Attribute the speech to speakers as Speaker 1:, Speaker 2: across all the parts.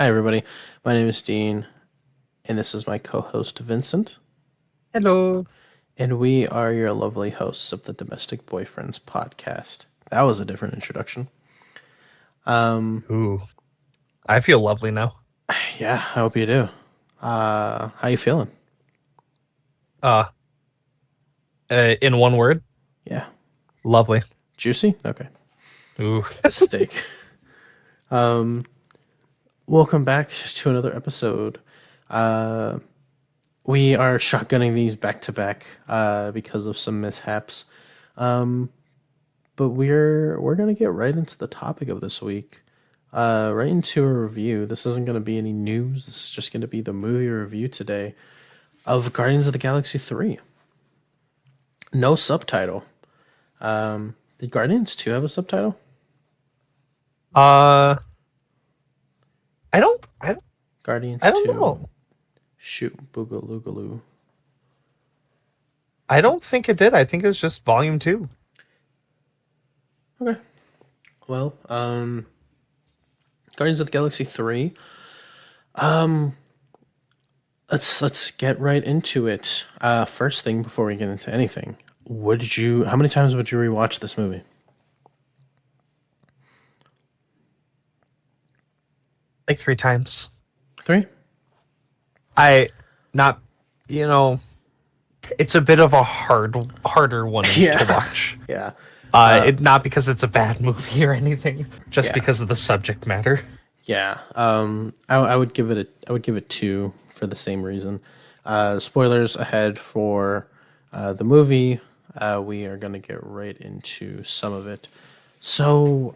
Speaker 1: Hi, everybody. My name is Dean, and this is my co host, Vincent.
Speaker 2: Hello.
Speaker 1: And we are your lovely hosts of the Domestic Boyfriends podcast. That was a different introduction.
Speaker 2: Ooh, I feel lovely now.
Speaker 1: Yeah, I hope you do. How you feeling?
Speaker 2: Uh, in one word,
Speaker 1: Yeah.
Speaker 2: lovely.
Speaker 1: Juicy? Okay.
Speaker 2: Ooh,
Speaker 1: Steak. Welcome back to another episode. We are shotgunning these back to back because of some mishaps. But we're gonna get right into the topic of this week. Right into a review. This isn't gonna be any news. This is just gonna be the movie review today of Guardians of the Galaxy 3. No subtitle. Did Guardians 2 have a subtitle?
Speaker 2: uh, I don't, I,
Speaker 1: Guardians
Speaker 2: I don't
Speaker 1: 2.
Speaker 2: know.
Speaker 1: Shoot, Boogaloogaloo.
Speaker 2: I don't think it did. I think it was just volume two.
Speaker 1: Okay. Well, Guardians of the Galaxy 3. Let's get right into it. First thing before we get into anything. How many times would you rewatch this movie?
Speaker 2: Like three times.
Speaker 1: 3?
Speaker 2: I not, you know, it's a bit of a harder one to
Speaker 1: Yeah.
Speaker 2: watch.
Speaker 1: Yeah.
Speaker 2: It not because it's a bad movie or anything, just
Speaker 1: Yeah.
Speaker 2: because of the subject matter.
Speaker 1: Yeah. I would give it I would give it 2 for the same reason. Spoilers ahead for the movie. We are going to get right into some of it. So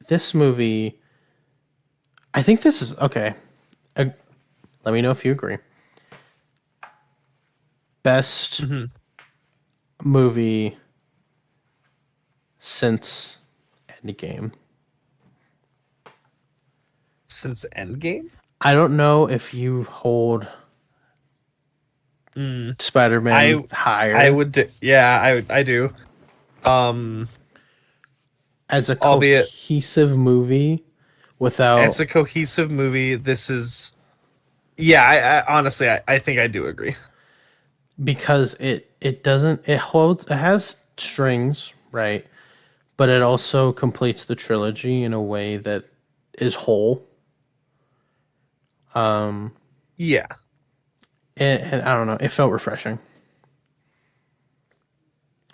Speaker 1: this movie, I think this is okay. Uh, Let me know if you agree. Best
Speaker 2: Mhm.
Speaker 1: movie since Endgame.
Speaker 2: Since Endgame.
Speaker 1: I don't know if you hold
Speaker 2: Mm.
Speaker 1: Spider-Man
Speaker 2: I
Speaker 1: higher
Speaker 2: would, yeah, I do. Um,
Speaker 1: as a
Speaker 2: albeit
Speaker 1: cohesive movie
Speaker 2: as
Speaker 1: without
Speaker 2: a cohesive movie, this is yeah. I honestly, I think I do agree.
Speaker 1: because it doesn't it has strings, right? But it also completes the trilogy in a way that is whole.
Speaker 2: Yeah.
Speaker 1: And I don't know, it felt refreshing.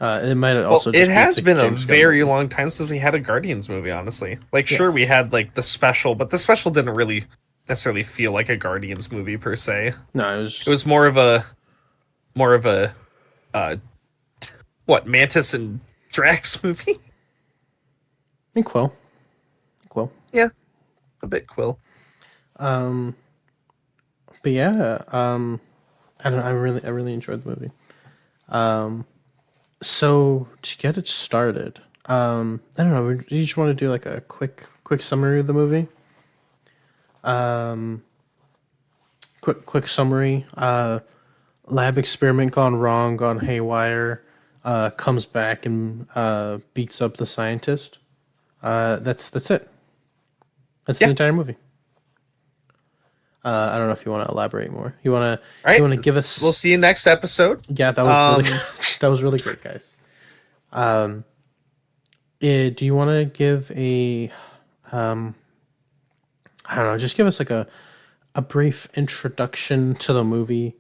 Speaker 1: It might
Speaker 2: Well,
Speaker 1: also
Speaker 2: it
Speaker 1: just be
Speaker 2: has
Speaker 1: the
Speaker 2: been a
Speaker 1: James Gunn
Speaker 2: very
Speaker 1: movie.
Speaker 2: long time since we had a Guardians movie. Honestly, like
Speaker 1: Yeah.
Speaker 2: sure we had like the special, but the special didn't really necessarily feel like a Guardians movie per se.
Speaker 1: No, it was
Speaker 2: It
Speaker 1: just
Speaker 2: was more of a uh what Mantis and Drax movie.
Speaker 1: and Quill. Quill.
Speaker 2: Yeah, a bit Quill.
Speaker 1: But yeah, I don't. I really enjoyed the movie. So to get it started, I don't know. Do you just want to do like a quick summary of the movie? Quick summary. Lab experiment gone wrong, gone haywire. Comes back and beats up the scientist. That's it. That's the
Speaker 2: Yeah.
Speaker 1: entire movie. I don't know if you want to elaborate more.
Speaker 2: All
Speaker 1: You
Speaker 2: right.
Speaker 1: want to give
Speaker 2: We'll
Speaker 1: us?
Speaker 2: see you next episode.
Speaker 1: Yeah, that was really
Speaker 2: Um.
Speaker 1: that was really great, guys. Do you want to give a I don't know, just give us like a brief introduction to the movie.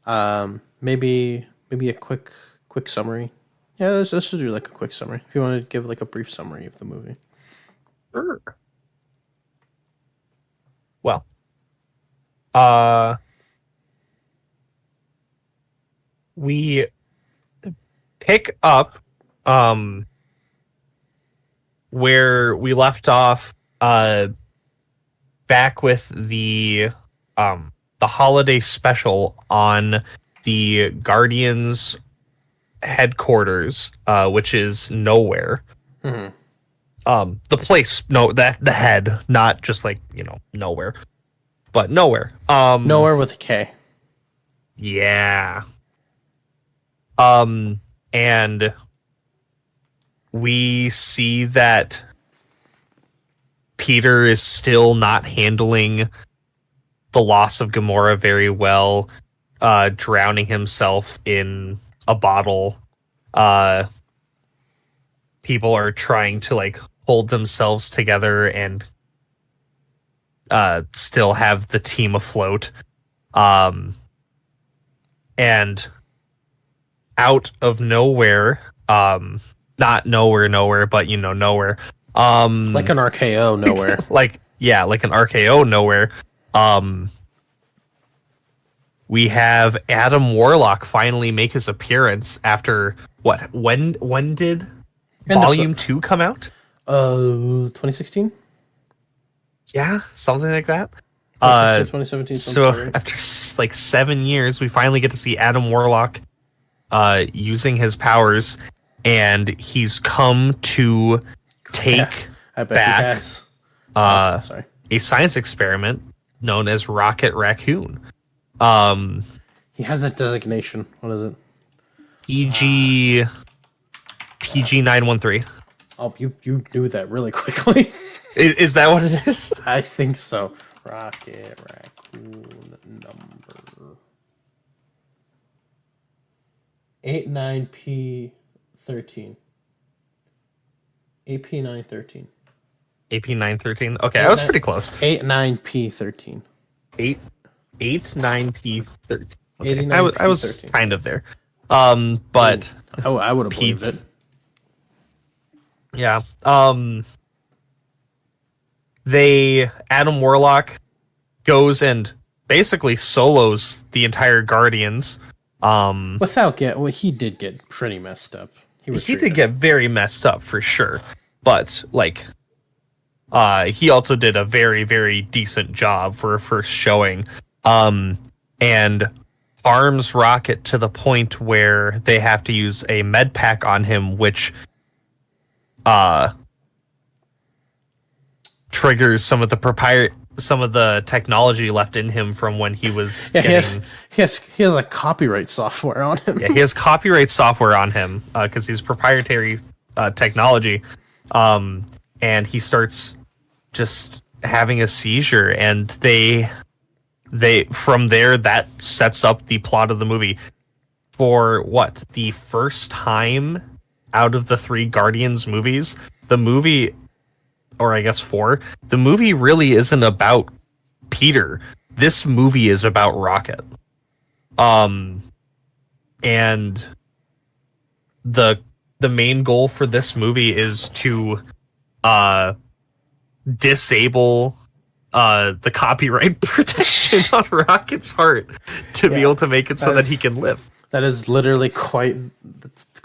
Speaker 1: Maybe a quick summary. Yeah, let's just do like a quick summary. If you want to give like a brief summary of the movie.
Speaker 2: Sure. Well. Uh. We pick up. Um. Where we left off. Back with the holiday special on the Guardians headquarters, which is nowhere. The place, no, that the head, not just like nowhere, but nowhere.
Speaker 1: Nowhere with a K.
Speaker 2: Yeah. And we see that Peter is still not handling the loss of Gamora very well, drowning himself in a bottle. People are trying to like hold themselves together and still have the team afloat. And out of nowhere, not nowhere, but nowhere.
Speaker 1: Like an RKO nowhere.
Speaker 2: Like an RKO nowhere. We have Adam Warlock finally make his appearance after what? When did Volume 2 come out?
Speaker 1: 2016?
Speaker 2: Yeah, something like that.
Speaker 1: 2017.
Speaker 2: So after like 7 years, we finally get to see Adam Warlock using his powers, and he's come to take
Speaker 1: I bet
Speaker 2: back
Speaker 1: he has. Sorry.
Speaker 2: a science experiment known as Rocket Raccoon.
Speaker 1: He has a designation. What is it?
Speaker 2: PG 913.
Speaker 1: Oh, you knew that really quickly.
Speaker 2: Is that what it is?
Speaker 1: I think so. Rocket Raccoon number 89P13. AP913.
Speaker 2: AP 913. Okay, I was pretty close.
Speaker 1: 89P13.
Speaker 2: 89P13. Okay.
Speaker 1: 89P13.
Speaker 2: I was kind of there. But
Speaker 1: I would have believed it.
Speaker 2: yeah. Adam Warlock goes and basically solos the entire Guardians.
Speaker 1: He did get pretty messed up.
Speaker 2: He did get very messed up for sure. But like he also did a very, very decent job for a first showing. And harms Rocket to the point where they have to use a med pack on him, which triggers some of the technology left in him from when he was getting.
Speaker 1: He has like copyright software on him.
Speaker 2: Yeah, he has copyright software on him because he's proprietary technology. And he starts just having a seizure, and they from there that sets up the plot of the movie. For what, the first time out of the 3 Guardians movies, the movie, or I guess 4, the movie really isn't about Peter. This movie is about Rocket. And the main goal for this movie is to disable the copyright protection on Rocket's heart to be able to make it so that he can live.
Speaker 1: That is literally quite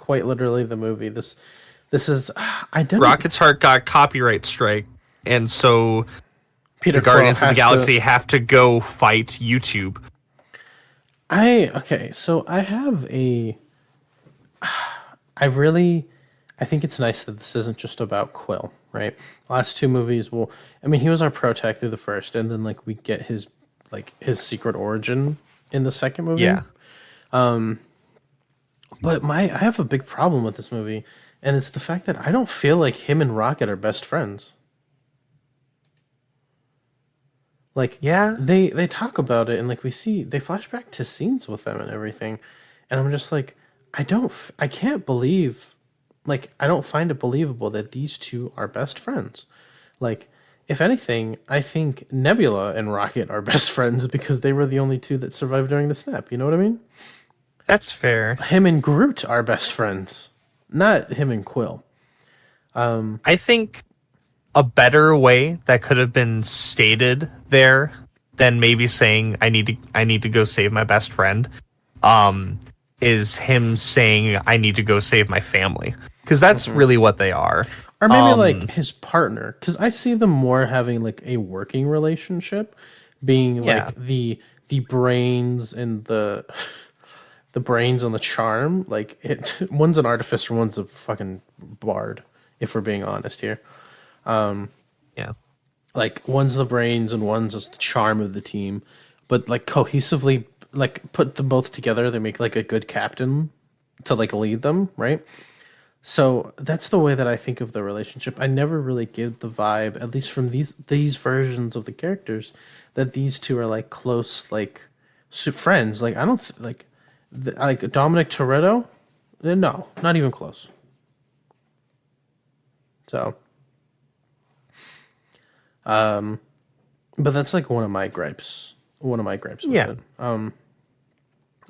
Speaker 1: literally the movie. This is
Speaker 2: Rocket's heart got copyright strike, and so
Speaker 1: Peter
Speaker 2: the Guardians of the Galaxy have to go fight YouTube.
Speaker 1: So I have I think it's nice that this isn't just about Quill, right? Last 2 movies, he was our pro tech through the first, and then like we get his secret origin in the second movie.
Speaker 2: Yeah.
Speaker 1: But I have a big problem with this movie, and it's the fact that I don't feel like him and Rocket are best friends. Like,
Speaker 2: yeah,
Speaker 1: they talk about it, and like they flash back to scenes with them and everything, and I'm just like, I can't believe, like, I don't find it believable that these 2 are best friends. Like, if anything, I think Nebula and Rocket are best friends because they were the only 2 that survived during the snap. You know what I mean?
Speaker 2: That's fair.
Speaker 1: Him and Groot are best friends, not him and Quill.
Speaker 2: I think a better way that could have been stated there than maybe saying I need to go save my best friend is him saying I need to go save my family, because that's really what they are.
Speaker 1: Or maybe like his partner, because I see them more having like a working relationship, being like the brains and the brains and the charm. Like one's an artificer, one's a fucking bard, if we're being honest here. Like one's the brains and one's just the charm of the team, but like cohesively, like put them both together, they make like a good captain to like lead them, right? So that's the way that I think of the relationship. I never really give the vibe, at least from these versions of the characters, that these two are like close, like friends. Like I don't like like Dominic Toretto. No, not even close. So, but that's like one of my gripes. One of my gripes with
Speaker 2: Yeah.
Speaker 1: it.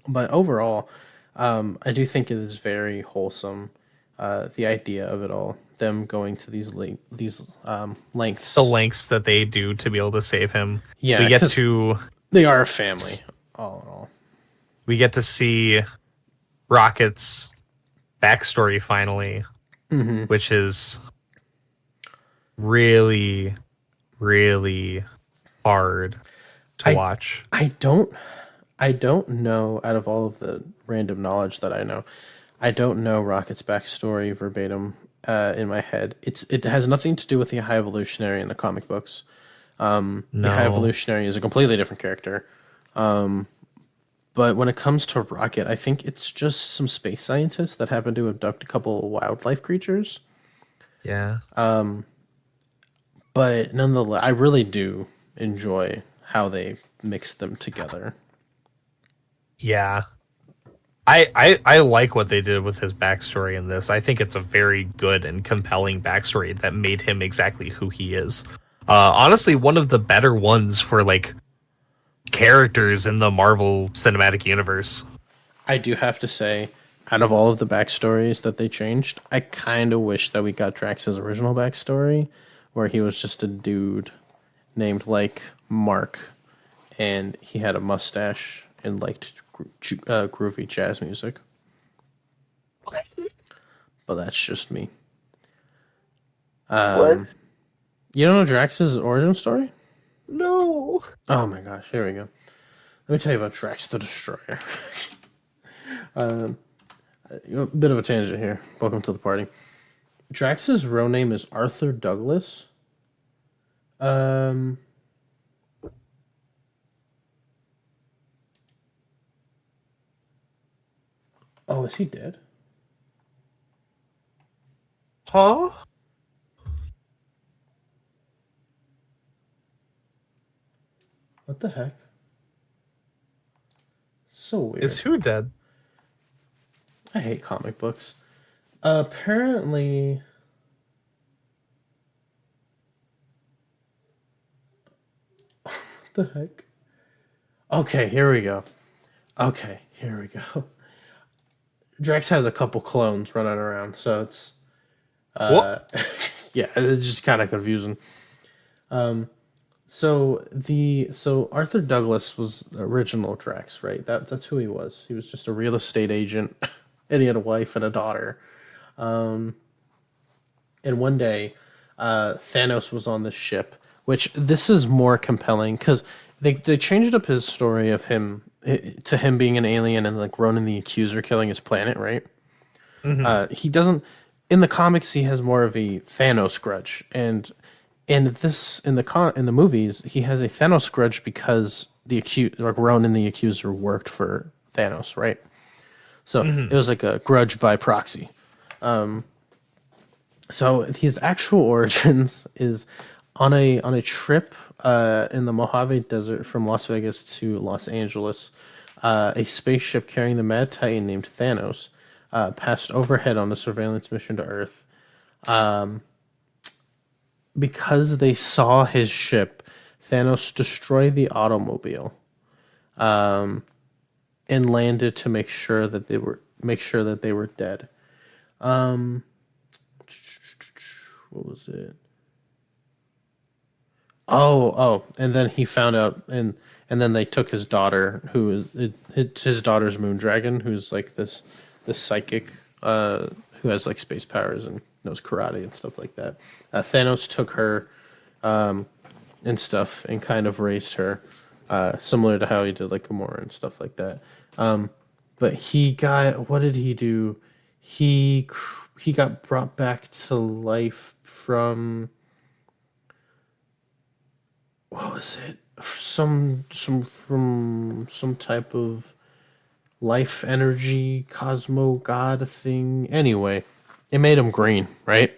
Speaker 1: But overall, I do think it is very wholesome. The idea of it all, them going to these
Speaker 2: The
Speaker 1: lengths.
Speaker 2: lengths that they do to be able to save him. We
Speaker 1: Yeah,
Speaker 2: get
Speaker 1: because
Speaker 2: to
Speaker 1: they are a family, all in all.
Speaker 2: we get to see Rocket's backstory finally, which is really, really hard to
Speaker 1: I
Speaker 2: watch.
Speaker 1: I don't I don't know out of all of the random knowledge that I know, I don't know Rocket's backstory verbatim in my head. It has nothing to do with the High Evolutionary in the comic books. The High
Speaker 2: No.
Speaker 1: Evolutionary is a completely different character. But when it comes to Rocket, I think it's just some space scientists that happen to abduct a couple of wildlife creatures.
Speaker 2: Yeah.
Speaker 1: But nonetheless, I really do enjoy how they mix them together.
Speaker 2: Yeah. I like what they did with his backstory in this. I think it's a very good and compelling backstory that made him exactly who he is. Honestly, one of the better ones for like characters in the Marvel Cinematic Universe.
Speaker 1: I do have to say, out of all of the backstories that they changed, I kind of wish that we got Drax's original backstory, where he was just a dude named like Mark, and he had a mustache and liked groovy jazz music. But that's just me.
Speaker 2: What?
Speaker 1: You don't know Drax's origin story?
Speaker 2: No.
Speaker 1: Oh my gosh, here we go. Let me tell you about Drax the Destroyer. A bit of a tangent here. Welcome to the party. Drax's real name is Arthur Douglas. Um, oh, is he dead?
Speaker 2: Huh?
Speaker 1: What the heck? So
Speaker 2: Is
Speaker 1: weird.
Speaker 2: who dead?
Speaker 1: I hate comic books. Apparently, what the heck? Okay, here we go. Okay, here we go. Drax has a couple clones running around, so it's
Speaker 2: What?
Speaker 1: yeah, it's just kind of confusing. So Arthur Douglas was the original Drax, right? That's who he was. He was just a real estate agent, and he had a wife and a daughter. And one day, Thanos was on this ship, which this is more compelling because they changed up his story of him to him being an alien and like Ronan the Accuser killing his planet, right?
Speaker 2: Mm-hmm.
Speaker 1: He doesn't in the comics he has more of a Thanos grudge, and in the movies he has a Thanos grudge because like Ronan the Accuser worked for Thanos, right? So it
Speaker 2: Mm-hmm.
Speaker 1: was like a grudge by proxy. So his actual origins is on a trip in the Mojave Desert from Las Vegas to Los Angeles. A spaceship carrying the Mad Titan named Thanos passed overhead on a surveillance mission to Earth. Because they saw his ship, Thanos destroyed the automobile and landed to make sure that they were dead. What was it? And then he found out, and then they took his daughter, who is it's his daughter's Moondragon, who's like this psychic, who has like space powers and knows karate and stuff like that. Thanos took her, and stuff, and kind of raised her, similar to how he did like Gamora and stuff like that. But he got what did he do? He got brought back to life from what was it? Some from some type of life energy cosmo god thing. Anyway, It made him green, right?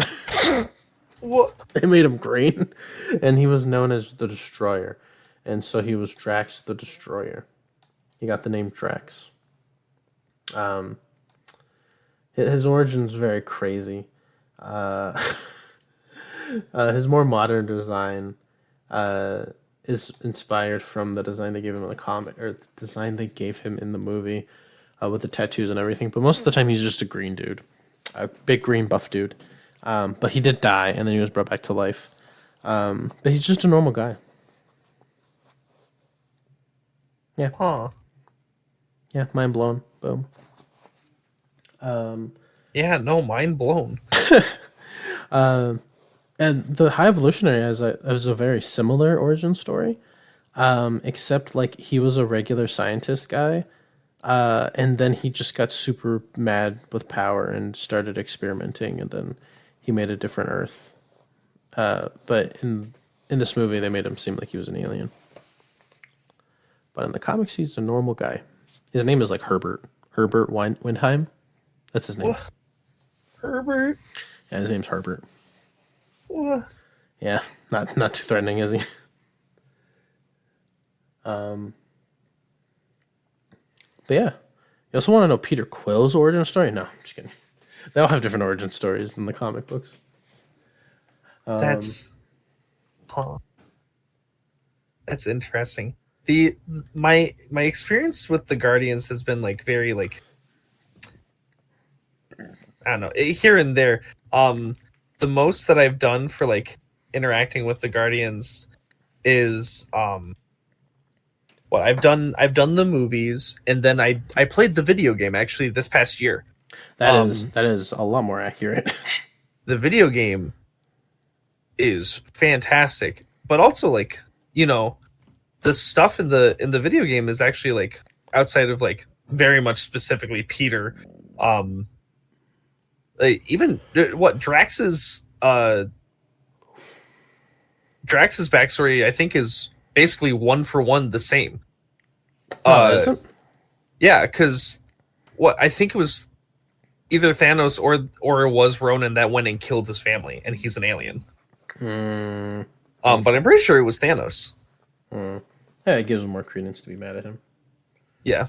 Speaker 2: What?
Speaker 1: It made him green, and he was known as the Destroyer, and so he was Drax the Destroyer. He got the name Drax. His origin's very crazy. His more modern design is inspired from the design they gave him in the comic, or the design they gave him in the movie, with the tattoos and everything. But most of the time, he's just a green dude, a big green buff dude. But he did die, and then he was brought back to life. But he's just a normal guy. Yeah,
Speaker 2: Huh.
Speaker 1: yeah, mind blown. Boom.
Speaker 2: Yeah, no, mind blown.
Speaker 1: And the High Evolutionary has a very similar origin story, except like he was a regular scientist guy, and then he just got super mad with power and started experimenting, and then he made a different Earth. But in this movie, they made him seem like he was an alien. But in the comics, he's a normal guy. His name is like Herbert Windheim. That's his name.
Speaker 2: Herbert.
Speaker 1: Yeah, his name's Herbert.
Speaker 2: What?
Speaker 1: Yeah, not too threatening, is he? But yeah, you also want to know Peter Quill's origin story? No, I'm just kidding. They all have different origin stories than the comic books.
Speaker 2: That's huh. That's interesting. The my experience with the Guardians has been like very like I don't know, here and there. The most that I've done for like interacting with the Guardians is what I've done the movies, and then I played the video game actually this past year.
Speaker 1: That is a lot more accurate.
Speaker 2: The video game is fantastic, but also like, you know, the stuff in the video game is actually like outside of like very much specifically Peter. Even what Drax's backstory I think is basically one for one the same.
Speaker 1: Is it?
Speaker 2: Yeah, because what I think it was either Thanos or it was Ronan that went and killed his family, and he's an alien. But I'm pretty sure it was Thanos.
Speaker 1: Yeah, it gives him more credence to be mad at him.
Speaker 2: Yeah.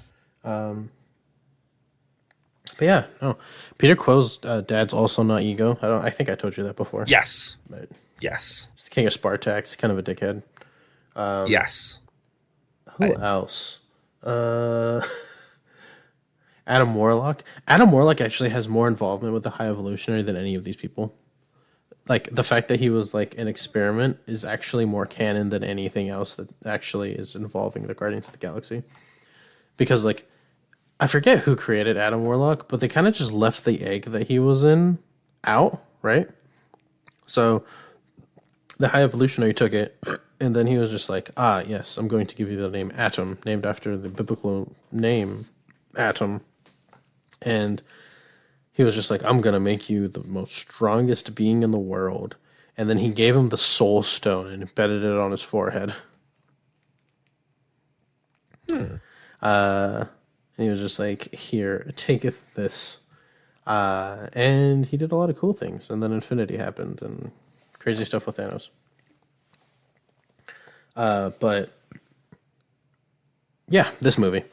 Speaker 1: But yeah, no. Peter Quill's dad's also not Ego. I think I told you that before.
Speaker 2: Yes.
Speaker 1: But
Speaker 2: Yes.
Speaker 1: he's the king of Spartax, kind of a dickhead.
Speaker 2: Yes.
Speaker 1: Who else? Adam Warlock. Adam Warlock actually has more involvement with the High Evolutionary than any of these people. Like the fact that he was like an experiment is actually more canon than anything else that actually is involving the Guardians of the Galaxy. Because like I forget who created Adam Warlock, but they kind of just left the egg that he was in out, right? So the High Evolutionary took it, and then he was just like, yes, I'm going to give you the name Atom, named after the biblical name Atom. And he was just like, I'm going to make you the most strongest being in the world. And then he gave him the Soul Stone and embedded it on his forehead. And he was just like, here, taketh this. And he did a lot of cool things. And then Infinity happened and crazy stuff with Thanos. But yeah, this movie.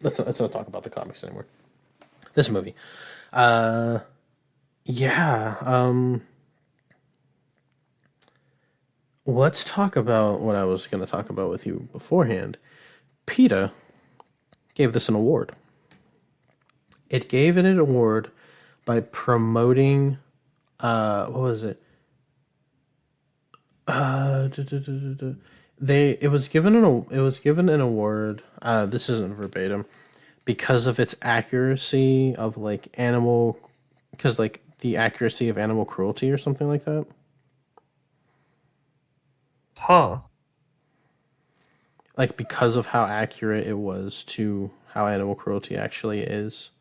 Speaker 1: Let's not talk about the comics anymore. This movie. Let's talk about what I was going to talk about with you beforehand. PETA gave this an award. It gave it an award by promoting, what was it? It was given an award. This isn't verbatim, because of its accuracy of like because like the accuracy of animal cruelty or something like that.
Speaker 2: Huh.
Speaker 1: Like because of how accurate it was to how animal cruelty actually is,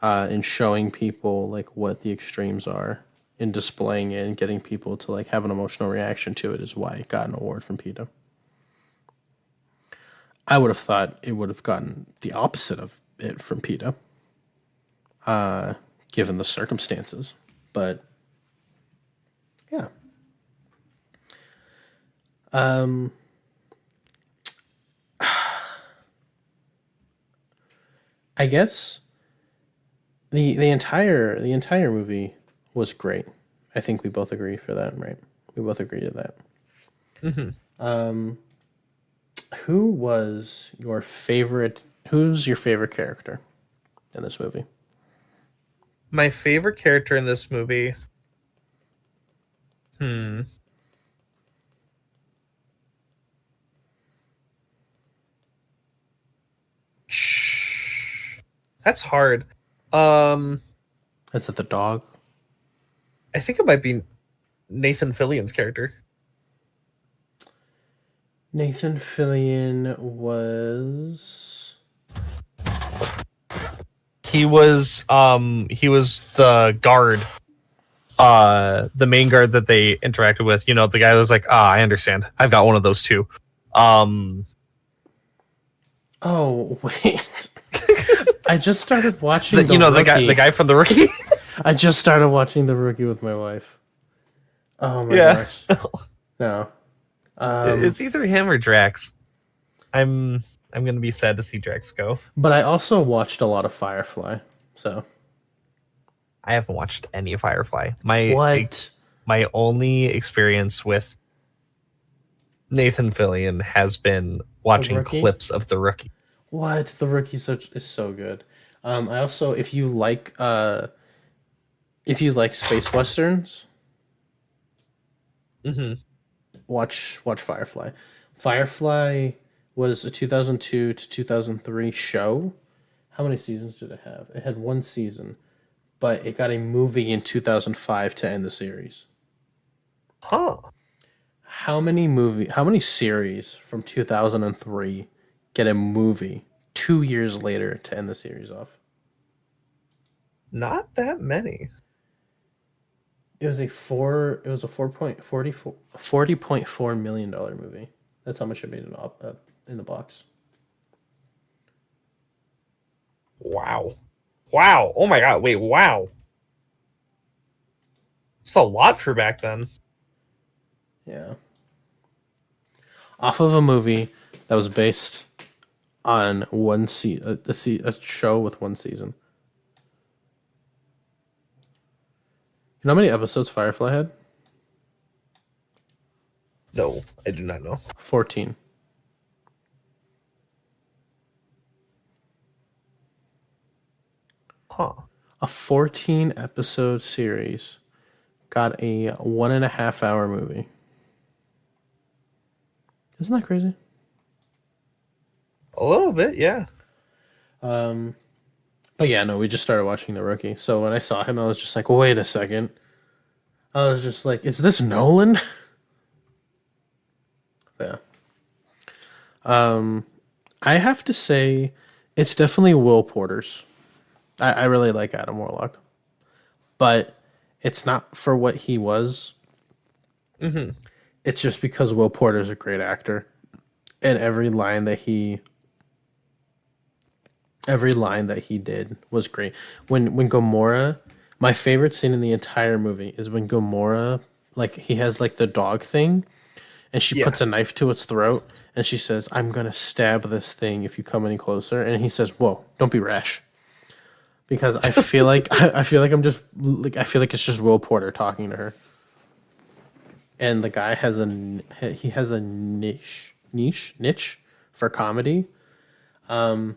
Speaker 1: in showing people like what the extremes are, in displaying it and getting people to like have an emotional reaction to it is why it got an award from PETA. I would have thought it would have gotten the opposite of it from PETA, given the circumstances. But yeah. Um, I guess the entire movie was great. I think we both agree for that, right? We both agree to that.
Speaker 2: Hmm.
Speaker 1: Who was your favorite? Who's your favorite character in this movie?
Speaker 2: My favorite character in this movie. Hmm. That's hard. Um,
Speaker 1: Is it the dog?
Speaker 2: I think it might be Nathan Fillion's character.
Speaker 1: Nathan Fillion was.
Speaker 2: He was the guard, the main guard that they interacted with. You know, the guy that was like, I understand. I've got one of those too. Um,
Speaker 1: Oh wait, I just started watching
Speaker 2: the guy from the Rookie.
Speaker 1: I just started watching The Rookie with my wife. Oh my
Speaker 2: Yeah.
Speaker 1: gosh. No.
Speaker 2: It's either him or Drax. I'm gonna be sad to see Drax go.
Speaker 1: But I also watched a lot of Firefly. So
Speaker 2: I haven't watched any Firefly. My
Speaker 1: what?
Speaker 2: my only experience with Nathan Fillion has been watching
Speaker 1: Rookie?
Speaker 2: clips of the Rookie.
Speaker 1: What? The Rookie is so good. I also if you like space westerns,
Speaker 2: Mm-hmm.
Speaker 1: watch Firefly. Firefly was a 2002 to 2003 show. How many seasons did it have? It had one season, but it got a movie in 2005 to end the series.
Speaker 2: Huh.
Speaker 1: How many series from 2003 get a movie 2 years later to end the series off?
Speaker 2: Not that many.
Speaker 1: It was a 40.4 million dollar movie. That's how much it made in the box.
Speaker 2: Wow. Wow. Oh my god. Wait, wow. It's a lot for back then.
Speaker 1: Yeah. Off of a movie that was based on a show with one season. You know how many episodes Firefly had?
Speaker 2: No, I do not know.
Speaker 1: 14.
Speaker 2: Huh.
Speaker 1: A 14 episode series got a 1.5 hour movie. Isn't that crazy?
Speaker 2: A little bit, yeah.
Speaker 1: But yeah, no, we just started watching The Rookie. So when I saw him, I was just like, wait a second. I was just like, is this Nolan? Yeah. I have to say, it's definitely Will Porter's. I really like Adam Warlock. But it's not for what he was.
Speaker 2: Mm-hmm.
Speaker 1: It's just because Will Porter's a great actor. And every line that he did was great. When Gamora, my favorite scene in the entire movie is when Gamora, like, he has like the dog thing, and she puts a knife to its throat, and she says, "I'm gonna stab this thing if you come any closer." And he says, "Whoa, don't be rash." Because I feel like I feel like I feel like it's just Will Porter talking to her. And the guy has a niche for comedy. I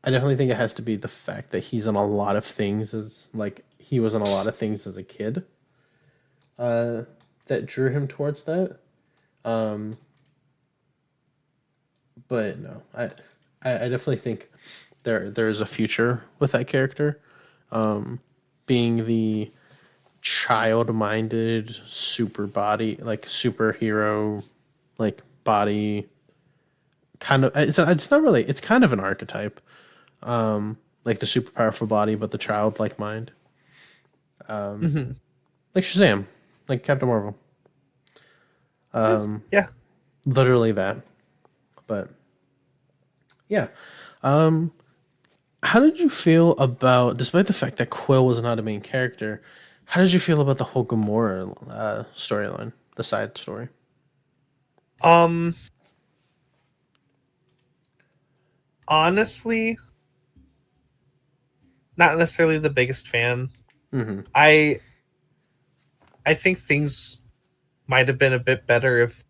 Speaker 1: definitely think it has to be the fact that he's in a lot of things he was in a lot of things as a kid. That drew him towards that. But no, I definitely think there's a future with that character, being the child-minded superhero, like body kind of. It's not really. It's kind of an archetype, like the super powerful body, but the childlike mind, like Shazam, like Captain Marvel.
Speaker 2: Yeah.
Speaker 1: Literally that. But yeah. How did you feel about, despite the fact that Quill was not a main character, How did you feel about the whole Gamora storyline, the side story?
Speaker 2: Um, honestly, not necessarily the biggest fan.
Speaker 1: Mm-hmm.
Speaker 2: I I think things might have been a bit better if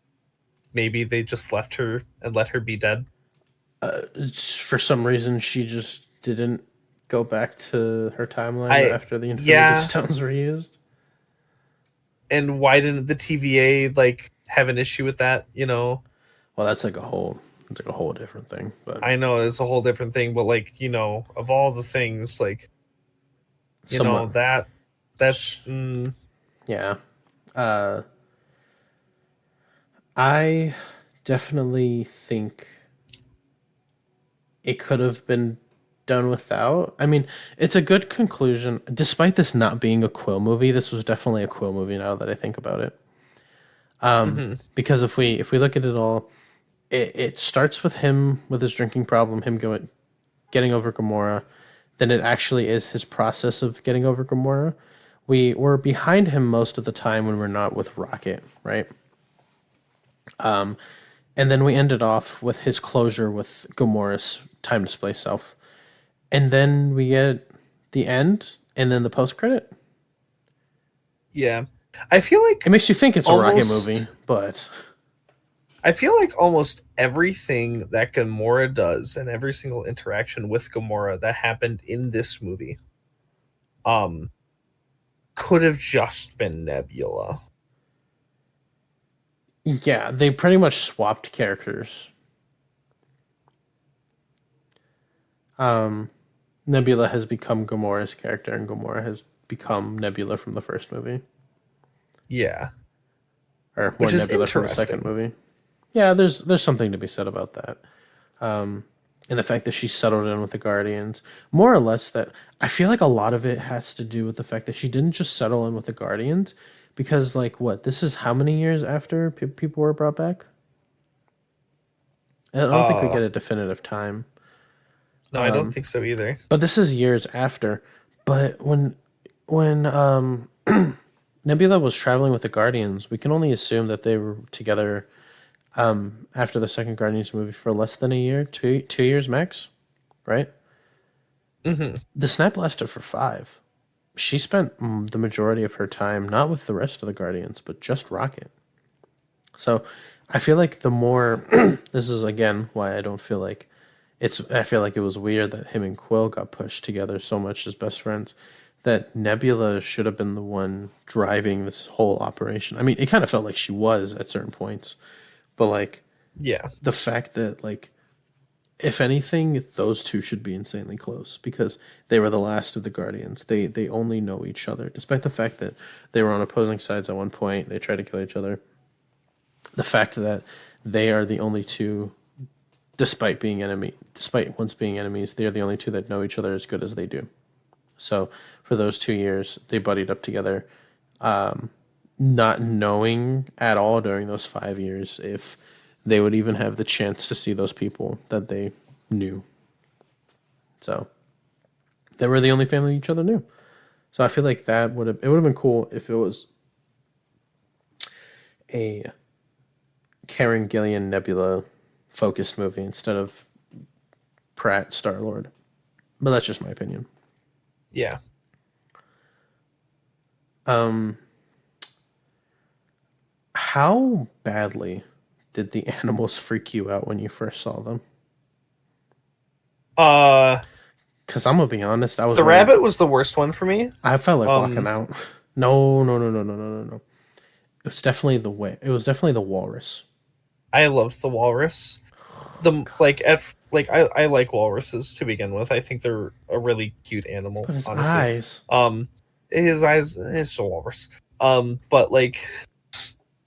Speaker 2: maybe they just left her and let her be dead.
Speaker 1: For some reason, she just didn't go back to her timeline
Speaker 2: I
Speaker 1: after the Infinity
Speaker 2: Yeah,
Speaker 1: Stones were used.
Speaker 2: and why didn't the TVA like have an issue with that?
Speaker 1: Well, that's like a whole different thing. But
Speaker 2: I know it's a whole different thing, but like, of all the things, like,
Speaker 1: somewhat,
Speaker 2: that's
Speaker 1: yeah. Uh, I definitely think it could have been done without. I mean, it's a good conclusion. Despite this not being a Quill movie, this was definitely a Quill movie now that I think about it.
Speaker 2: mhm.
Speaker 1: Because if we look at it all, it starts with him with his drinking problem, him getting over Gamora. Then it actually is his process of getting over Gamora. We were behind him most of the time when we're not with Rocket, right? And then we ended off with his closure with Gamora's time display self. And then we get the end and then the post credit.
Speaker 2: Yeah. I feel
Speaker 1: It
Speaker 2: like
Speaker 1: makes you think it's a Rocket
Speaker 2: almost
Speaker 1: movie, but
Speaker 2: I feel like almost everything that Gamora does and every single interaction with Gamora that happened in this movie um could have just been Nebula.
Speaker 1: yeah, they pretty much swapped characters. Um, Nebula has become Gamora's character, and Gamora has become Nebula from the first movie,
Speaker 2: Yeah.
Speaker 1: or more
Speaker 2: Which is
Speaker 1: Nebula from the second
Speaker 2: interesting.
Speaker 1: movie. Yeah, there's something to be said about that. And the fact that she settled in with the Guardians, more or less, that I feel like a lot of it has to do with the fact that she didn't just settle in with the Guardians, because like what this is how many years after people were brought back? I don't think we
Speaker 2: Uh
Speaker 1: get a definitive time,
Speaker 2: no, I don't think so either.
Speaker 1: but this is years after. But when Nebula was traveling with the Guardians, we can only assume that they were together after the second Guardians movie for less than a year, 2 years max, right?
Speaker 2: Mhm.
Speaker 1: The snap lasted for 5. She spent the majority of her time not with the rest of the Guardians, but just Rocket. So I feel like the more this is again why I don't feel like I feel like it was weird that him and Quill got pushed together so much as best friends. That Nebula should have been the one driving this whole operation. I mean, it kind of felt like she was at certain points, but like
Speaker 2: Yeah.
Speaker 1: the fact that like if anything, those two should be insanely close because they were the last of the Guardians. They only know each other, despite the fact that they were on opposing sides at one point. They tried to kill each other. The fact that they are the only two, despite once being enemies, they are the only two that know each other as good as they do. So for those 2 years, they buddied up together, not knowing at all during those 5 years if they would even have the chance to see those people that they knew. So they were the only family each other knew. So I feel like it would have been cool if it was a Karen Gillian Nebula focused movie instead of Pratt Star Lord. But that's just my opinion.
Speaker 2: Yeah.
Speaker 1: How badly did the animals freak you out when you first saw them?
Speaker 2: Uh
Speaker 1: Because I'm gonna be honest, I was
Speaker 2: the
Speaker 1: ready.
Speaker 2: rabbit was the worst one for me.
Speaker 1: I felt like walking
Speaker 2: Um
Speaker 1: out. No, no, no, no, no, no, no, no. It was definitely the way. It was definitely the walrus.
Speaker 2: I loved the walrus. The like F like I like walruses to begin with. I think they're a really cute animal,
Speaker 1: But his
Speaker 2: honestly.
Speaker 1: eyes.
Speaker 2: Um his eyes is a walrus. But like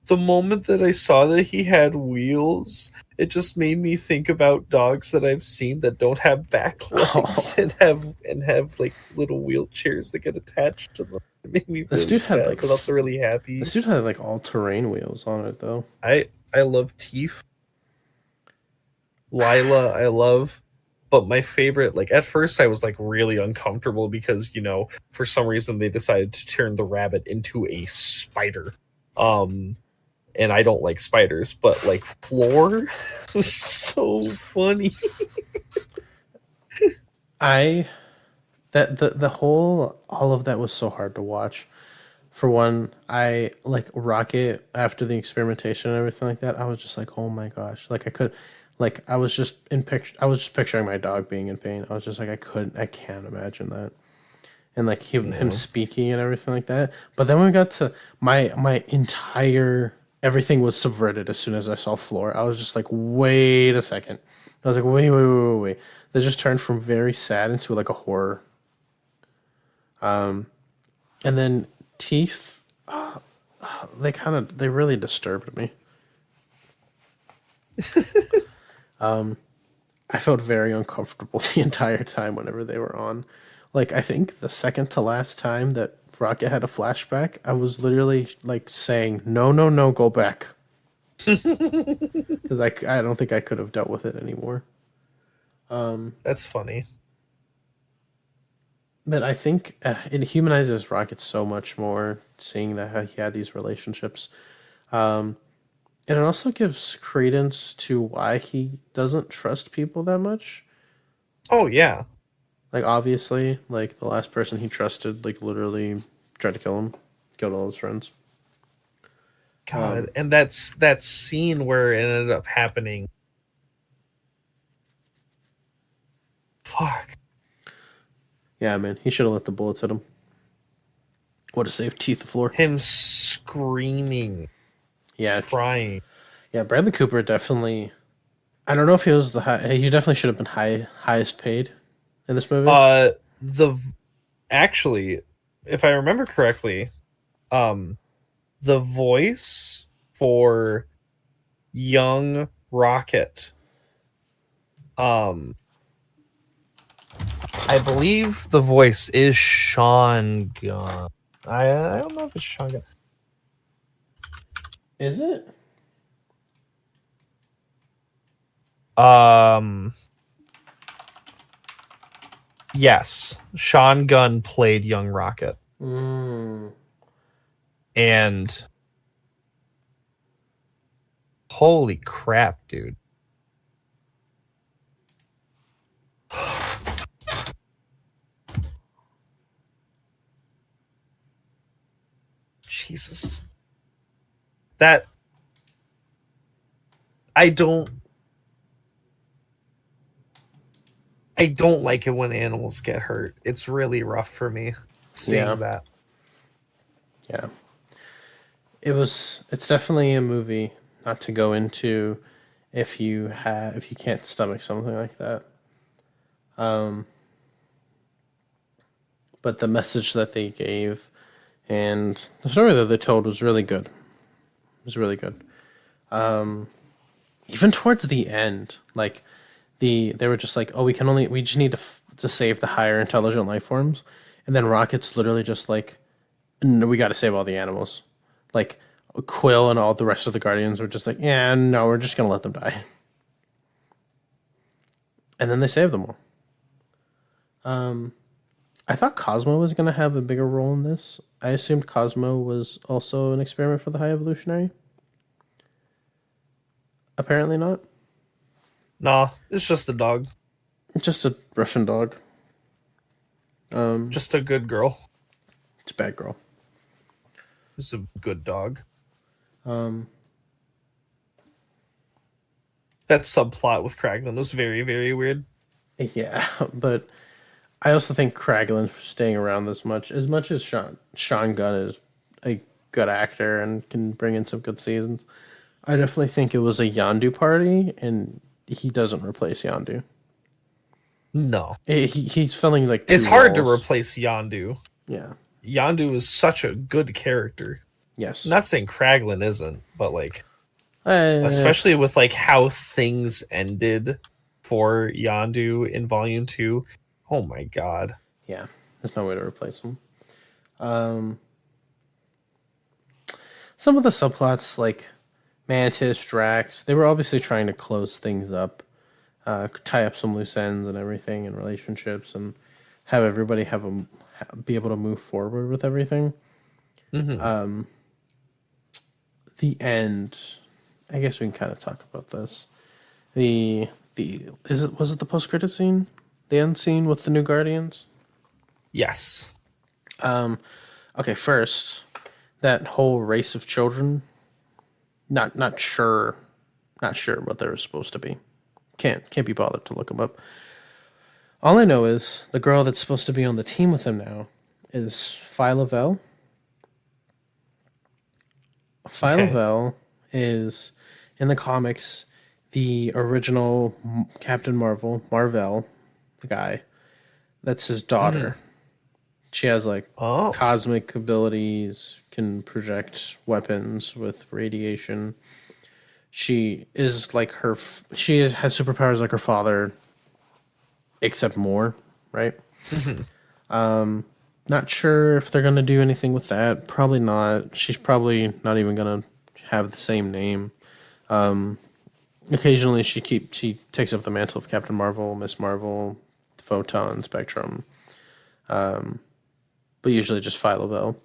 Speaker 2: the moment that I saw that he had wheels, it just made me think about dogs that I've seen that don't have back legs
Speaker 1: Oh,
Speaker 2: and have like little wheelchairs that get attached to them. It made me
Speaker 1: this
Speaker 2: really
Speaker 1: dude had
Speaker 2: sad,
Speaker 1: like
Speaker 2: but also really happy.
Speaker 1: all terrain wheels on it though.
Speaker 2: I love Teef. Lila, I love. But my favorite, like at first I was like really uncomfortable because, for some reason they decided to turn the rabbit into a spider. And I don't like spiders, but like Floor was so funny.
Speaker 1: I that the whole all of that was so hard to watch. For one, I like Rocket after the experimentation and everything like that. I was just like, oh my gosh, like I could, like I was just I was just picturing my dog being in pain. I was just like, I can't imagine that, and like him
Speaker 2: Yeah.
Speaker 1: speaking and everything like that. But then when we got to my entire everything was subverted as soon as I saw Floor. I was just like, wait a second. I was like, wait. They just turned from very sad into like a horror. And then Teeth, they really disturbed me. I felt very uncomfortable the entire time whenever they were on. Like I think the second to last time that Rocket had a flashback, I was literally like saying, "No, no, no, go back," because I don't think I could have dealt with it anymore.
Speaker 2: That's funny.
Speaker 1: But I think it humanizes Rocket so much more, seeing that he had these relationships. And it also gives credence to why he doesn't trust people that much.
Speaker 2: Oh yeah.
Speaker 1: Like obviously, like the last person he trusted, like literally tried to kill him, killed all his friends.
Speaker 2: God, and that's that scene where it ended up happening. Fuck.
Speaker 1: Yeah, man, he should have let the bullets hit him. Would have saved Teeth the Floor.
Speaker 2: Him screaming,
Speaker 1: Yeah,
Speaker 2: crying.
Speaker 1: yeah. Bradley Cooper definitely. I don't know if he was the high. He definitely should have been highest paid in this movie.
Speaker 2: The actually, if I remember correctly, the voice for young Rocket, I believe the voice is Sean Gunn. I don't know if it's Sean Gunn.
Speaker 1: Is it?
Speaker 2: Yes, Sean Gunn played young Rocket,
Speaker 1: Mm.
Speaker 2: and holy crap, dude. Jesus. That I don't like it when animals get hurt. It's really rough for me seeing
Speaker 1: Yeah.
Speaker 2: that.
Speaker 1: Yeah. It's definitely a movie not to go into if you can't stomach something like that. But the message that they gave and the story that they told was really good. It was really good. Even towards the end, like they were just like, oh, we just need to save the higher intelligent life forms, and then Rocket's literally just like, no, we got to save all the animals. Like Quill and all the rest of the Guardians were just like, yeah, no, we're just gonna let them die, and then they saved them all. I thought Cosmo was gonna have a bigger role in this. I assumed Cosmo was also an experiment for the High Evolutionary. Apparently not.
Speaker 2: Nah, it's just a dog.
Speaker 1: Just a Russian dog.
Speaker 2: Just a good girl.
Speaker 1: It's a bad girl.
Speaker 2: It's a good dog. That subplot with Kraglin was very, very weird.
Speaker 1: Yeah, but I also think Kraglin staying around this much, as much as Sean Gunn is a good actor and can bring in some good seasons, I definitely think it was a Yondu party, and he doesn't replace Yondu.
Speaker 2: No.
Speaker 1: He's filling like
Speaker 2: It's
Speaker 1: two
Speaker 2: hard to
Speaker 1: roles.
Speaker 2: replace Yondu.
Speaker 1: Yeah.
Speaker 2: Yondu is such a good character.
Speaker 1: Yes.
Speaker 2: I'm not saying Kraglin isn't, but like
Speaker 1: Uh,
Speaker 2: especially with like how things ended for Yondu in Volume 2. Oh my god.
Speaker 1: yeah. There's no way to replace him. Some of the subplots, like Mantis, Drax, they were obviously trying to close things up. tie up some loose ends and everything and relationships, and have everybody be able to move forward with everything.
Speaker 2: Hmm.
Speaker 1: The end. I guess we can kind of talk about this. The was it the post credit scene, the end scene with the new Guardians?
Speaker 2: Yes.
Speaker 1: Okay, first, that whole race of children. Not sure, not sure what they were supposed to be. Can't be bothered to look them up. All I know is the girl that's supposed to be on the team with him now is Phyla-Vell.
Speaker 2: Okay.
Speaker 1: Phyla-Vell is in the comics the original Captain Marvel, the guy. That's his
Speaker 2: Hmm.
Speaker 1: daughter. She has like
Speaker 2: Oh.
Speaker 1: cosmic abilities, can project weapons with radiation. She is like has superpowers like her father, except more, right?
Speaker 2: Hmm.
Speaker 1: Not sure if they're gonna do anything with that. Probably not. She's probably not even gonna have the same name. Occasionally, she takes up the mantle of Captain Marvel, Miss Marvel, Photon, Spectrum, but usually just Phyla-Vell.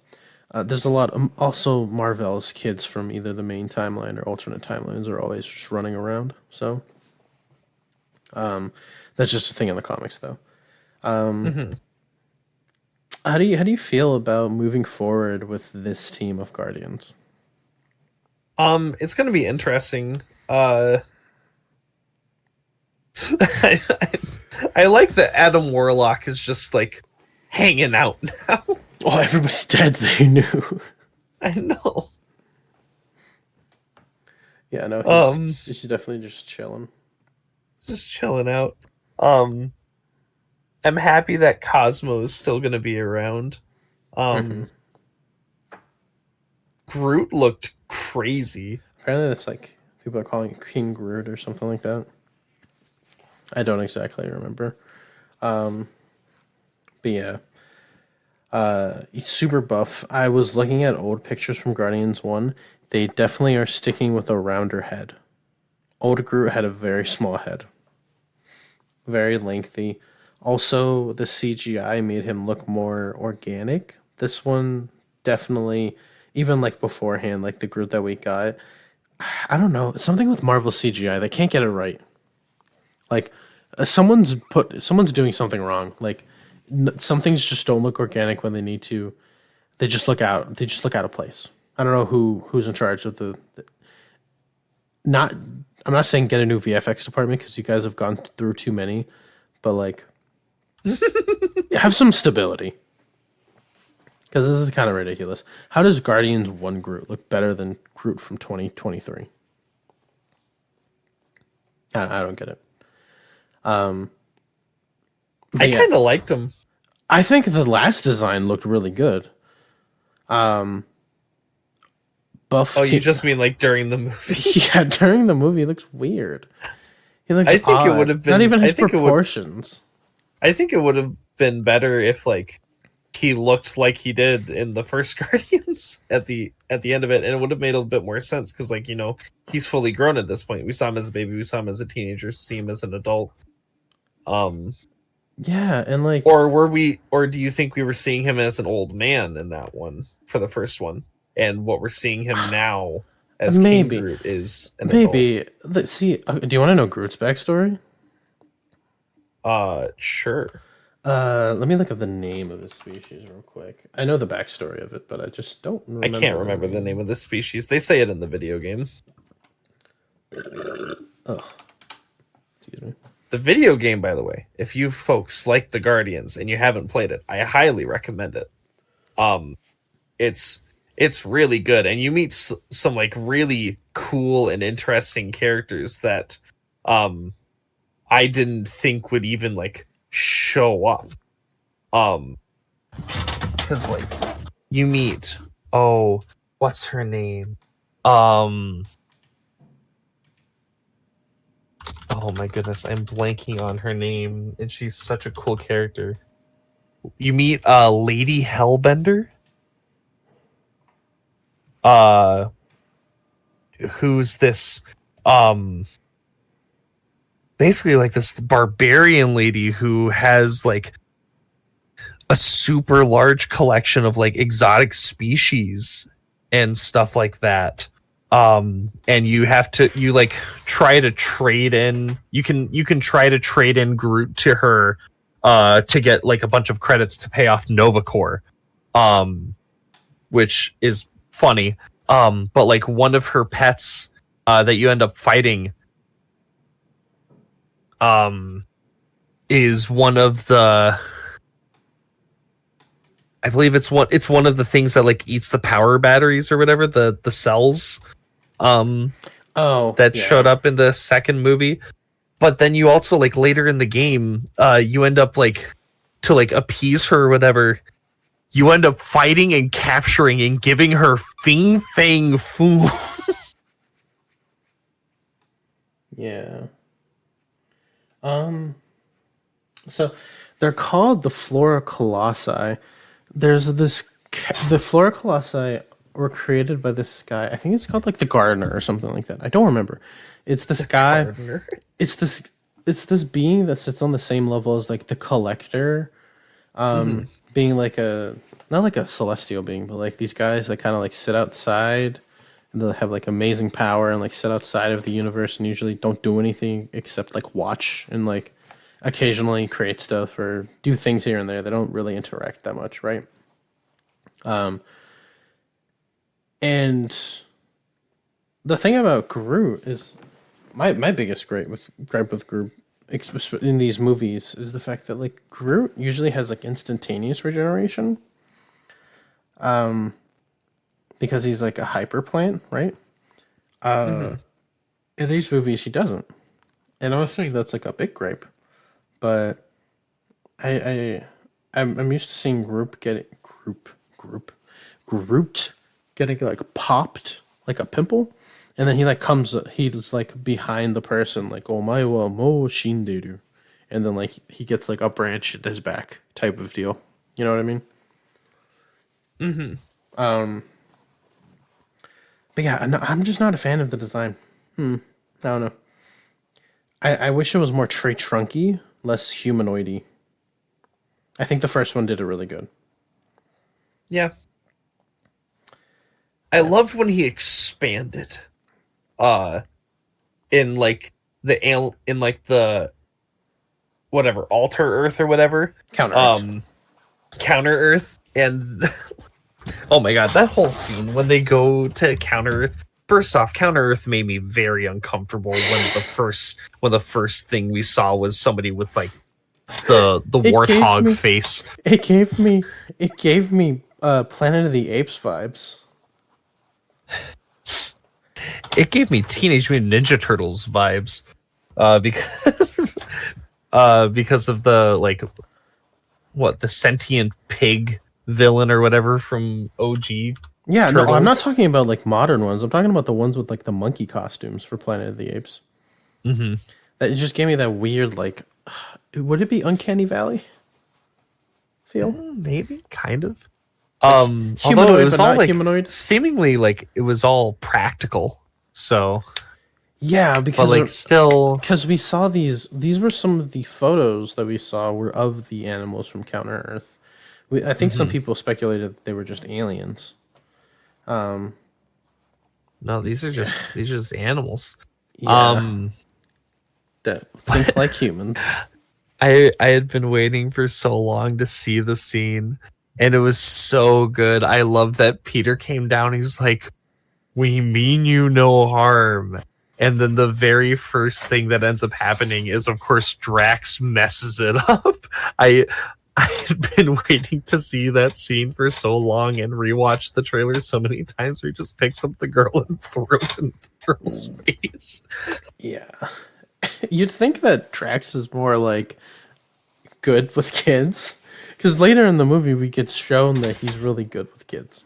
Speaker 1: There's a lot. Also, Marvel's kids from either the main timeline or alternate timelines are always just running around. So that's just a thing in the comics, though.
Speaker 2: Hmm.
Speaker 1: How do you feel about moving forward with this team of Guardians?
Speaker 2: It's gonna be interesting. I, I like that Adam Warlock is just like hanging out now.
Speaker 1: Oh, everybody's dead. They knew.
Speaker 2: I know.
Speaker 1: Yeah, no,
Speaker 2: Um,
Speaker 1: he's definitely just chilling.
Speaker 2: just chilling out. Um, I'm happy that Cosmo is still gonna be around. Um, Groot looked crazy.
Speaker 1: Apparently, that's like people are calling it King Groot or something like that. I don't exactly remember. But yeah, he's super buff. I was looking at old pictures from Guardians 1. They definitely are sticking with a rounder head. Old Groot had a very small head, very lengthy. Also, the CGI made him look more organic. This one definitely, even like beforehand, like the Groot that we got, I don't know, something with Marvel CGI. They can't get it right. Like someone's doing something wrong. Like some things just don't look organic when they need to. They just look out. They just look out of place. I don't know who's in charge of the not. I'm not saying get a new VFX department because you guys have gone through too many, but like have some stability because this is kind of ridiculous. How does Guardians One Groot look better than Groot from 2023? I don't get it.
Speaker 2: I
Speaker 1: But yeah,
Speaker 2: kind of liked him.
Speaker 1: I think the last design looked really good. Buff
Speaker 2: Oh, you
Speaker 1: team.
Speaker 2: just mean like during the movie?
Speaker 1: Yeah, during the movie, he looks weird. He looks
Speaker 2: I think it would
Speaker 1: odd.
Speaker 2: have
Speaker 1: Not
Speaker 2: been.
Speaker 1: even his proportions.
Speaker 2: I think it would have been better if like he looked like he did in the first Guardians at the end of it, and it would have made a bit more sense because like he's fully grown at this point. We saw him as a baby, we saw him as a teenager, see him as an adult. Um,
Speaker 1: Yeah, and like
Speaker 2: or were we? Or do you think we were seeing him as an old man in that one for the first one, and what we're seeing him now as King
Speaker 1: maybe,
Speaker 2: Groot is an adult?
Speaker 1: maybe. See, do you want to know Groot's backstory?
Speaker 2: Sure.
Speaker 1: Let me look up the name of the species real quick. I know the backstory of it, but I just don't
Speaker 2: I can't
Speaker 1: remember the
Speaker 2: remember the name
Speaker 1: name.
Speaker 2: of the species. They say it in the video game.
Speaker 1: Oh, excuse me.
Speaker 2: The video game, by the way, if you folks like the Guardians and you haven't played it, I highly recommend it. Um, it's really good, and you meet some like really cool and interesting characters that um I didn't think would even like show up. Um, because like you meet what's her name? Um, oh my goodness, I'm blanking on her name, and she's such a cool character. You meet Lady Hellbender, uh who's this um basically like this barbarian lady who has like a super large collection of like exotic species and stuff like that. And you like try to trade in, you can try to trade in Groot to her to get like a bunch of credits to pay off Nova Corps, um which is funny. But like one of her pets that you end up fighting um is one of the, I believe it's one of the things that like eats the power batteries or whatever, the cells um
Speaker 1: Oh,
Speaker 2: that
Speaker 1: yeah.
Speaker 2: showed up in the second movie. But then you also like later in the game, you end up like to like appease her or whatever. You end up fighting and capturing and giving her Fing Fang Fu.
Speaker 1: Yeah. Um. So they're called the Flora Colossi. There's this. The Flora Colossi were created by this guy. I think it's called like the Gardener or something like that. I don't remember. It's this guy.
Speaker 2: Gardener.
Speaker 1: It's this. It's this being that sits on the same level as like the Collector,
Speaker 2: Mm-hmm.
Speaker 1: being like a not like a celestial being, but like these guys that kind of like sit outside and they have like amazing power and like sit outside of the universe and usually don't do anything except like watch and like occasionally create stuff or do things here and there. They don't really interact that much, right? And the thing about Groot is my biggest gripe with Groot in these movies is the fact that like Groot usually has like instantaneous regeneration because he's like a hyper plant, right?
Speaker 2: Mm-hmm.
Speaker 1: In these movies, he doesn't, and honestly, that's like a big gripe. But I, I I'm used to seeing group Groot getting like popped like a pimple, and then he like he's like behind the person like oh my wa mo shinderu, and then like he gets like a branch at his back type of deal. You know what I mean?
Speaker 2: Mm-hmm.
Speaker 1: But yeah, no, I'm just not a fan of the design. I don't know. I wish it was more tree trunky, less humanoidy. I think the first one did it really good.
Speaker 2: Yeah. I loved when he expanded. Uh in like in like the whatever alter earth or whatever.
Speaker 1: Counter Earth.
Speaker 2: Counter Earth and oh my god, that whole scene when they go to Counter Earth. First off, Counter Earth made me very uncomfortable when the first thing we saw was somebody with like the
Speaker 1: It gave
Speaker 2: warthog
Speaker 1: me
Speaker 2: face.
Speaker 1: it gave me Planet of the Apes vibes.
Speaker 2: It gave me Teenage Mutant Ninja Turtles vibes. Because because of the like what the sentient pig villain or whatever from OG
Speaker 1: Yeah, no, I'm not
Speaker 2: Turtles.
Speaker 1: talking about like modern ones. I'm talking about the ones with like the monkey costumes for Planet of the Apes.
Speaker 2: Mm-hmm.
Speaker 1: That it just gave me that weird like would it be Uncanny Valley feel?
Speaker 2: Maybe kind of.
Speaker 1: Like
Speaker 2: Although it
Speaker 1: humanoid
Speaker 2: was
Speaker 1: but
Speaker 2: all
Speaker 1: not
Speaker 2: like
Speaker 1: humanoid?
Speaker 2: seemingly like it was all practical. So,
Speaker 1: Yeah,
Speaker 2: but
Speaker 1: because
Speaker 2: like still,
Speaker 1: we saw these were some of the photos that we saw were of the animals from Counter Earth. I think some
Speaker 2: Mhm.
Speaker 1: people speculated that they were just aliens.
Speaker 2: no, these are just animals.
Speaker 1: Yeah,
Speaker 2: Um,
Speaker 1: that think like humans.
Speaker 2: I had been waiting for so long to see the scene, and it was so good. I loved that Peter came down. He's like, "We mean you no harm." And then the very first thing that ends up happening is, of course, Drax messes it up. I I had been waiting to see that scene for so long and rewatched the trailer so many times where he just picks up the girl and throws it in the girl's face.
Speaker 1: Yeah, you'd think that Drax is more like good with kids, because later in the movie we get shown that he's really good with kids.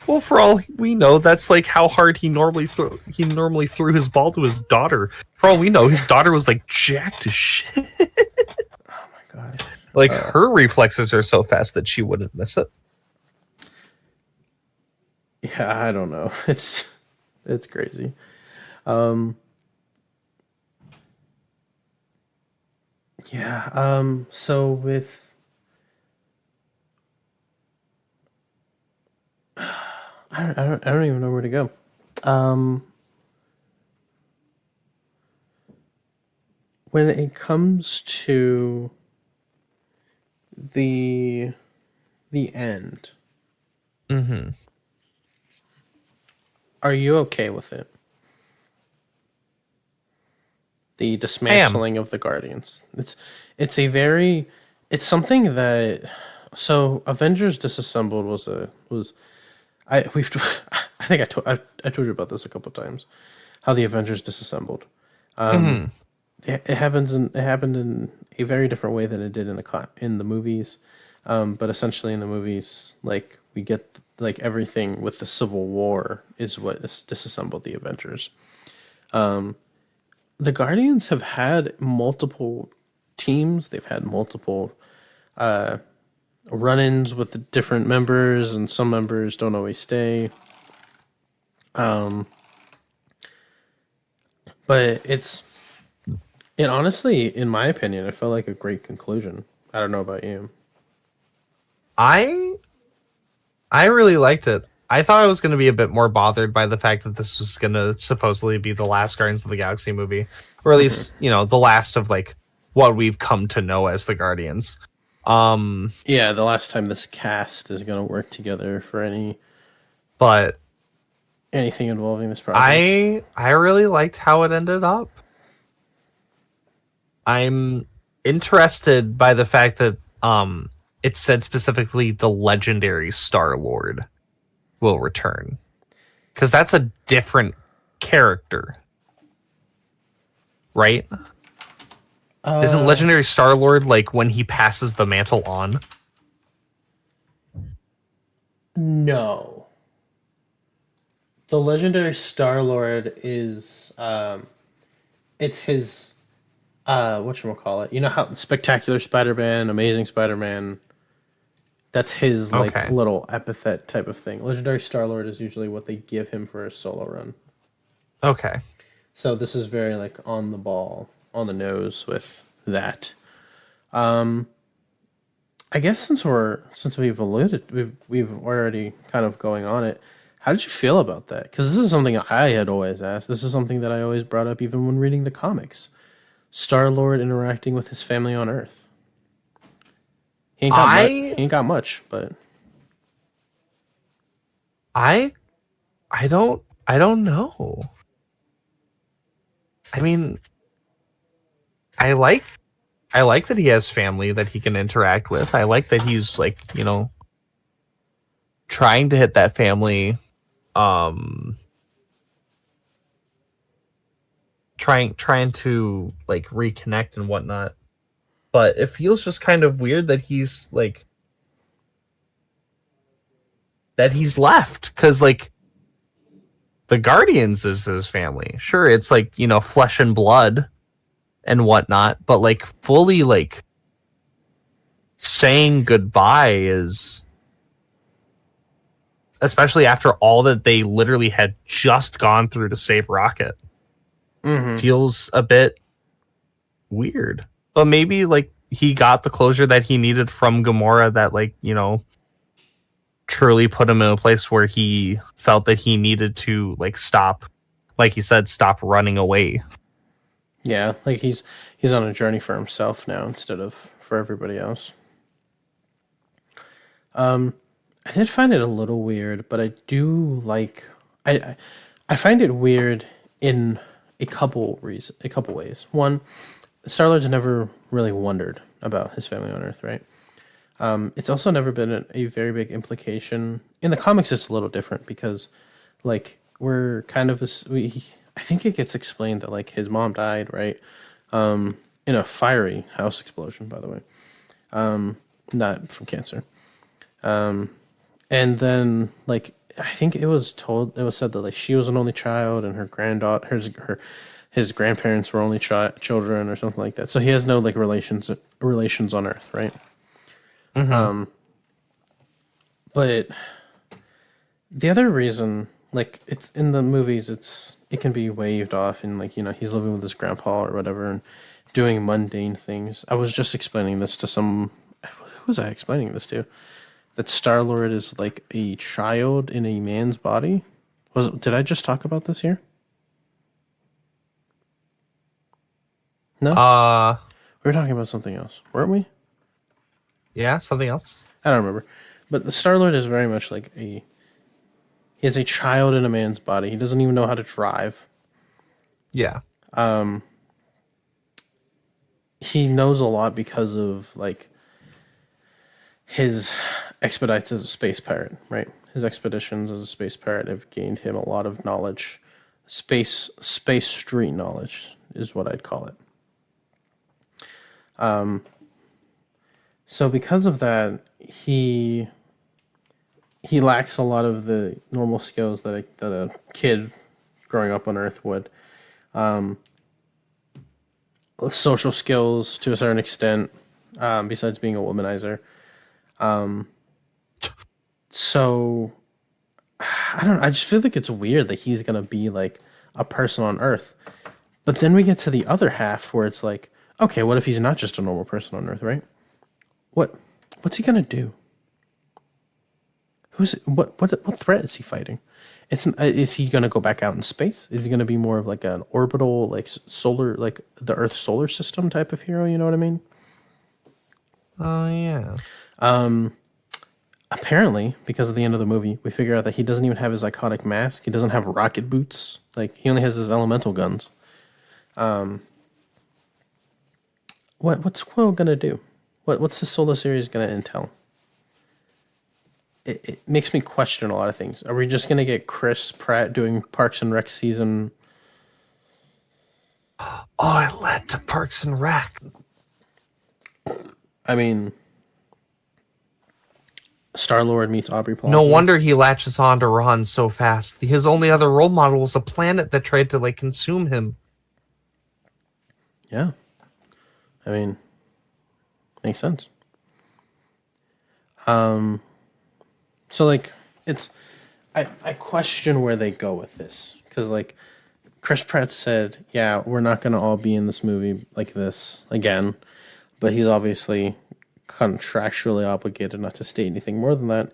Speaker 2: Well, for all we know, that's like how hard he normally threw his ball to his daughter. For all we know, his daughter was like jacked as shit.
Speaker 1: Oh my god.
Speaker 2: Like her reflexes are so fast that she wouldn't miss it.
Speaker 1: Yeah, I don't know. It's crazy. Yeah. So with I don't even know where to go. Um, when it comes to the the end,
Speaker 2: Mm-hmm.
Speaker 1: are you okay with it? The
Speaker 2: I am.
Speaker 1: dismantling of the Guardians. It's a very it's something that so Avengers Disassembled was I we've I think I told you about this a couple times. How the Avengers disassembled.
Speaker 2: Mm-hmm.
Speaker 1: It happened in a very different way than it did in in the movies. But essentially in the movies, like we get like everything with the Civil War is what is disassembled the Avengers. The Guardians have had multiple teams. They've had multiple run-ins with the different members, and some members don't always stay. But it honestly, in my opinion, it felt like a great conclusion. I don't know about you.
Speaker 2: I I really liked it. I thought I was going to be a bit more bothered by the fact that this was going to supposedly be the last Guardians of the Galaxy movie, or at
Speaker 1: Hmm.
Speaker 2: least the last of like what we've come to know as the Guardians. Um,
Speaker 1: Yeah, the last time this cast is going to work together for
Speaker 2: but
Speaker 1: anything involving this project.
Speaker 2: I really liked how it ended up. I'm interested by the fact that it said specifically the legendary Star Lord will return, because that's a different character, right? Isn't
Speaker 1: Uh,
Speaker 2: legendary Star Lord like when he passes the mantle on?
Speaker 1: no. The legendary Star Lord is it's his whatchamacallit. You know how Spectacular Spider-Man, Amazing Spider-Man, that's his like
Speaker 2: Okay.
Speaker 1: little epithet type of thing. Legendary Star Lord is usually what they give him for a solo run.
Speaker 2: Okay.
Speaker 1: So this is very like on the ball, on the nose with that. I guess since we've already kind of going on it. How did you feel about that? Because this is something I had always asked. This is something that I always brought up even when reading the comics. Star Lord interacting with his family on Earth. He ain't got much.
Speaker 2: I
Speaker 1: He ain't got much, but
Speaker 2: I I don't know. I mean, I like I like that he has family that he can interact with. I like that he's like, trying to hit that family, um trying to like reconnect and whatnot. But it feels just kind of weird that he's left, because like the Guardians is his family. Sure, it's like, flesh and blood and whatnot, but like fully like saying goodbye is, especially after all that they literally had just gone through to save Rocket,
Speaker 1: mm-hmm.
Speaker 2: feels a bit weird. But maybe like he got the closure that he needed from Gamora, that like, truly put him in a place where he felt that he needed to like stop, like he said, stop running away.
Speaker 1: Yeah, like he's on a journey for himself now instead of for everybody else. I did find it a little weird, but I do like I I find it weird in a couple ways. One, Star Lord's never really wondered about his family on Earth, right? It's also never been a very big implication in the comics. It's a little different because, like, we're kind of I think it gets explained that like his mom died, right, in a fiery house explosion. By the way, not from cancer. And then like I think it was said that like she was an only child and her granddaughter his grandparents were only children or something like that. So he has no like relations on Earth, right?
Speaker 2: Mm-hmm.
Speaker 1: But the other reason, like it's in the movies, it can be waved off and like he's living with his grandpa or whatever, and doing mundane things. I was just explaining this to some. Who was I explaining this to? That Star Lord is like a child in a man's body. Did I just talk about this here? No,
Speaker 2: Uh,
Speaker 1: we were talking about something else, weren't we?
Speaker 2: yeah, something else.
Speaker 1: I don't remember. But the Star Lord is very much like a. He is a child in a man's body. He doesn't even know how to drive.
Speaker 2: Yeah.
Speaker 1: He knows a lot because of like his expedites as a space pirate, right? His expeditions as a space pirate have gained him a lot of knowledge. Space street knowledge is what I'd call it. So because of that, he lacks a lot of the normal skills that a kid growing up on Earth would. Social skills to a certain extent, besides being a womanizer. So I don't know. I just feel like it's weird that he's gonna be like a person on Earth. But then we get to the other half where it's like, okay, what if he's not just a normal person on Earth, right? What's he gonna do? What threat is he fighting? Is he gonna go back out in space? Is he gonna be more of like an orbital, like solar, like the Earth solar system type of hero? You know what I mean?
Speaker 2: Oh, yeah.
Speaker 1: Apparently, because at the end of the movie, we figure out that he doesn't even have his iconic mask. He doesn't have rocket boots. Like he only has his elemental guns. What's Quill gonna do? What's the solo series gonna entail? It makes me question a lot of things. Are we just gonna get Chris Pratt doing Parks and Rec season?
Speaker 2: Oh, it led to Parks and Rec.
Speaker 1: I mean, Star Lord meets Aubrey Plaza.
Speaker 2: No wonder he latches on to Ron so fast. His only other role model was a planet that tried to like consume him.
Speaker 1: Yeah, I mean, makes sense. So like I question where they go with this because like Chris Pratt said, yeah, we're not gonna all be in this movie like this again, but he's obviously contractually obligated not to state anything more than that.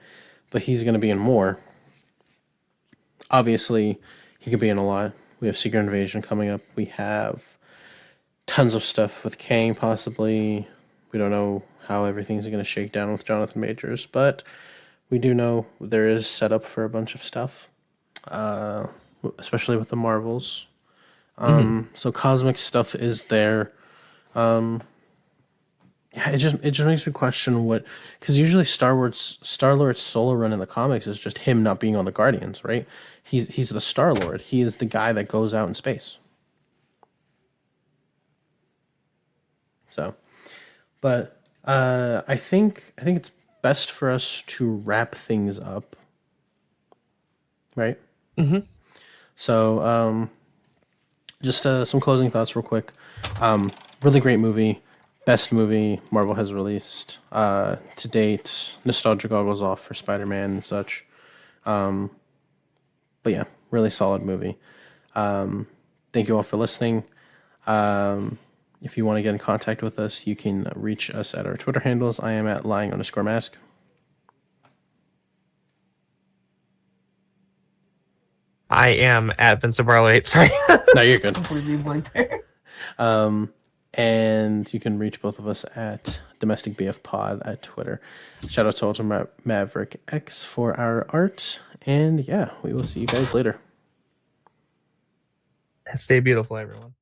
Speaker 1: But he's gonna be in more. Obviously, he could be in a lot. We have Secret Invasion coming up. We have tons of stuff with Kang possibly. We don't know how everything's going to shake down with Jonathan Majors, but we do know there is setup for a bunch of stuff, especially with the Marvels. So cosmic stuff is there. Yeah, it just makes me question what, because usually Star Lord's solo run in the comics is just him not being on the Guardians, right? He's the Star Lord. He is the guy that goes out in space. So, but I think it's best for us to wrap things up, right?
Speaker 2: Mm-hmm.
Speaker 1: So, just some closing thoughts, real quick. Really great movie, best movie Marvel has released to date. Nostalgia goggles off for Spider-Man and such. But yeah, really solid movie. Thank you all for listening. If you want to get in contact with us, you can reach us at our Twitter handles. I am at lying_mask.
Speaker 2: I am at Vincent Barlow 8. Sorry.
Speaker 1: No, you're good.
Speaker 2: Completely blank there.
Speaker 1: And you can reach both of us at Domestic BF Pod at Twitter. Shout out to Ultra Maverick X for our art. And yeah, we will see you guys later.
Speaker 2: Stay beautiful, everyone.